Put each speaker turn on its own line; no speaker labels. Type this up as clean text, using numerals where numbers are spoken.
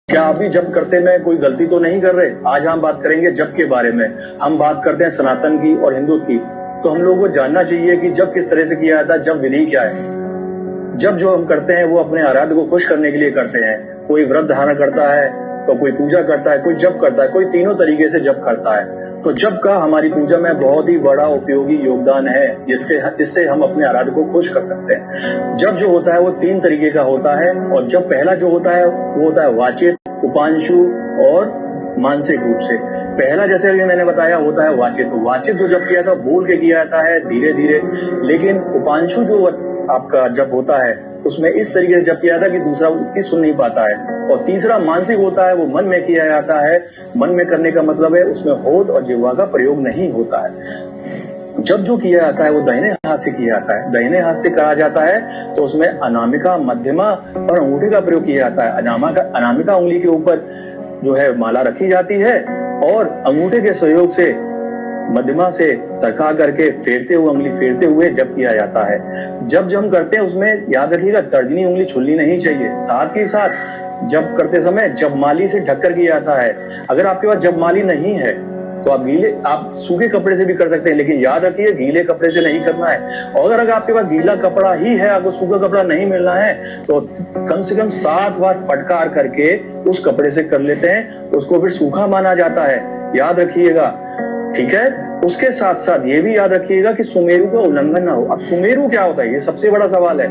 क्या आप भी जप करते में कोई गलती तो नहीं कर रहे? आज हम बात करेंगे जप के बारे में। हम बात करते हैं सनातन की और हिंदू की। तो हम लोगों को जानना चाहिए कि जप किस तरह से किया जाता है, जप विधि क्या है। जप जो हम करते हैं वो अपने आराध्य को खुश करने के लिए करते हैं। कोई व्रत धारण करता है, तो कोई पूजा करता है, कोई जप करता है, कोई तीनों तरीके से जप करता है। तो जप का हमारी पूजा में बहुत ही बड़ा उपयोगी योगदान है, जिससे हम अपने आराध्य को खुश कर सकते हैं। जप जो होता है वो 3 तरीके का होता है, और जब पहला जो होता है वो होता है वाचिक, उपांशु और मानसिक रूप से। पहला जैसे अभी मैंने बताया होता है वाचिक। तो वाचिक जो जप किया था बोल के किया जाता है धीरे धीरे, लेकिन उपांशु जो आपका जप होता है उसमें इस तरीके से जप किया जाता है कि दूसरा उसकी सुन नहीं पाता है। और तीसरा मानसिक होता है, वो मन में किया जाता है। मन में करने का मतलब है उसमें होठ और जिह्वा का प्रयोग नहीं होता है। जब जो किया जाता है वो दाहिने हाथ से किया जाता है। दाहिने हाथ से करा जाता है तो उसमें अनामिका, मध्यमा और अंगूठे का प्रयोग किया जाता है। अनामिका उंगली के ऊपर जो है माला रखी जाती है और अंगूठे के सहयोग से मध्यमा से सरका करके उंगली फेरते हुए जप किया जाता है। जब हम करते हैं उसमें याद रखिएगा तर्जनी उंगली छुलनी नहीं चाहिए। साथ ही साथ जप करते समय जपमाली से ढककर किया जाता है। अगर आपके पास जपमाली नहीं है तो आप सूखे कपड़े से भी कर सकते हैं, लेकिन याद रखिए गीले कपड़े से नहीं करना है। और अगर आपके पास गीला कपड़ा ही है, आपको सूखा कपड़ा नहीं मिलना है, तो कम से कम 7 बार फटकार करके उस कपड़े से कर लेते हैं, उसको फिर सूखा माना जाता है। याद रखिएगा, ठीक है। उसके साथ साथ ये भी याद रखिएगा कि सुमेरु का उल्लंघन ना हो। अब सुमेरु क्या होता है, ये सबसे बड़ा सवाल है।